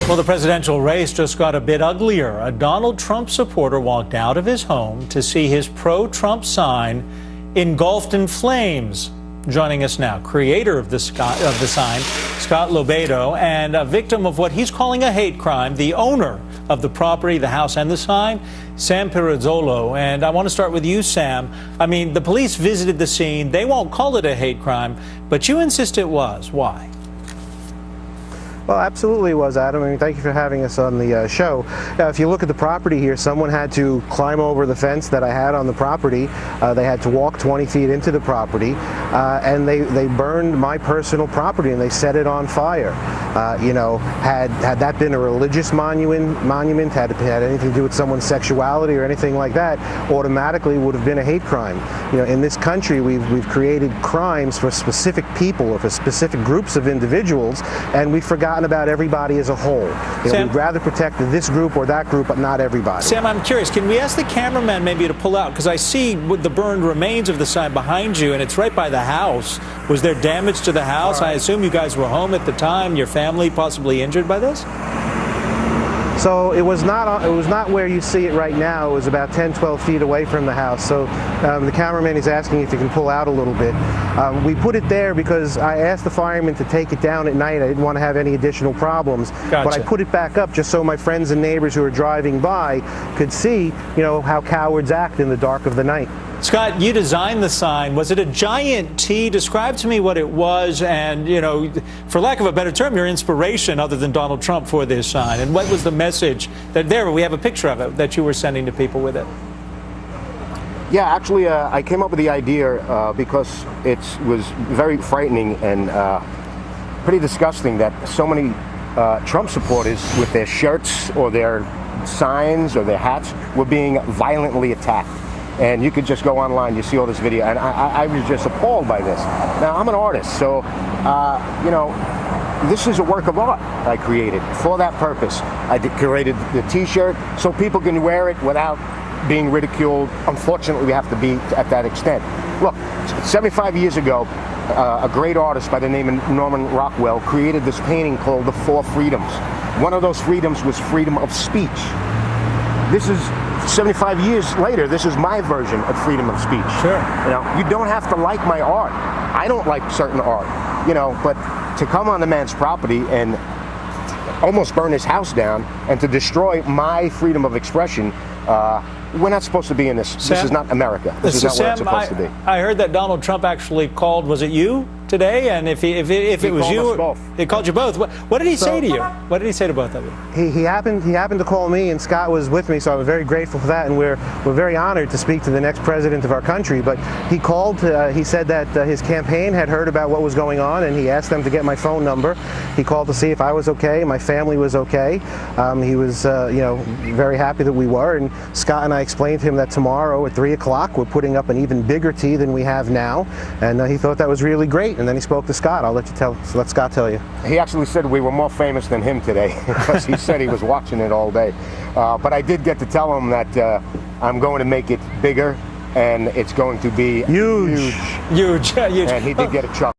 Well, the presidential race just got a bit uglier. A Donald Trump supporter walked out of his home to see his pro-Trump sign engulfed in flames. Joining us now, creator of the sign, Scott Lobato, and a victim of what he's calling a hate crime, the owner of the property, the house, and the sign, Sam Pirazzolo. And I want to start with you, Sam. I mean, the police visited the scene. They won't call it a hate crime, but you insist it was. Why? Well, absolutely it was, Adam. I mean, thank you for having us on the show. If you look at the property here, someone had to climb over the fence that I had on the property. They had to walk 20 feet into the property, and they burned my personal property and they set it on fire. You know, had that been a religious monument, had it had anything to do with someone's sexuality or anything like that, automatically would have been a hate crime. You know, in this country, we've created crimes for specific people or for specific groups of individuals, and we've forgotten about everybody as a whole. You know, we'd rather protect this group or that group, but not everybody. Sam, I'm curious, can we ask the cameraman maybe to pull out? Because I see the burned remains of the sign behind you, and it's right by the house. Was there damage to the house? Right. I assume you guys were home at the time. Your family possibly injured by this? So it was not where you see it right now. It was about 10, 12 feet away from the house. So the cameraman is asking if you can pull out a little bit. We put it there because I asked the firemen to take it down at night. I didn't want to have any additional problems. Gotcha. But I put it back up just so my friends and neighbors who are driving by could see, you know, how cowards act in the dark of the night. Scott, you designed the sign. Was it a giant T? Describe to me what it was and, you know, for lack of a better term, your inspiration other than Donald Trump for this sign. And what was the message that there, we have a picture of it, that you were sending to people with it? Yeah, actually, I came up with the idea because it was very frightening and pretty disgusting that so many Trump supporters with their shirts or their signs or their hats were being violently attacked. And you could just go online, you see all this video, and I was just appalled by this. Now, I'm an artist, so, you know, this is a work of art I created for that purpose. I created the t-shirt so people can wear it without being ridiculed. Unfortunately, we have to be at that extent. Look, 75 years ago, a great artist by the name of Norman Rockwell created this painting called The Four Freedoms. One of those freedoms was freedom of speech. This is 75 years later, this is my version of freedom of speech. Sure. You know, you don't have to like my art. I don't like certain art, you know, but to come on the man's property and almost burn his house down and to destroy my freedom of expression, we're not supposed to be in this. Sam, this is not America. This is not where it's supposed to be. I heard that Donald Trump actually called, was it you today? And if it was you, he called you both. What did he say to you? What did he say to both of you? He happened to call me, and Scott was with me, so I'm very grateful for that, and we're very honored to speak to the next president of our country. But he called, he said that his campaign had heard about what was going on, and he asked them to get my phone number. He called to see if I was okay, my family was okay. He was, you know, very happy that we were, and Scott and I explained to him that tomorrow at 3 o'clock we're putting up an even bigger T than we have now, and he thought that was really great. And then he spoke to Scott. I'll let Scott tell you. He actually said we were more famous than him today because he said he was watching it all day. But I did get to tell him that I'm going to make it bigger and it's going to be huge. And he did get a chuckle.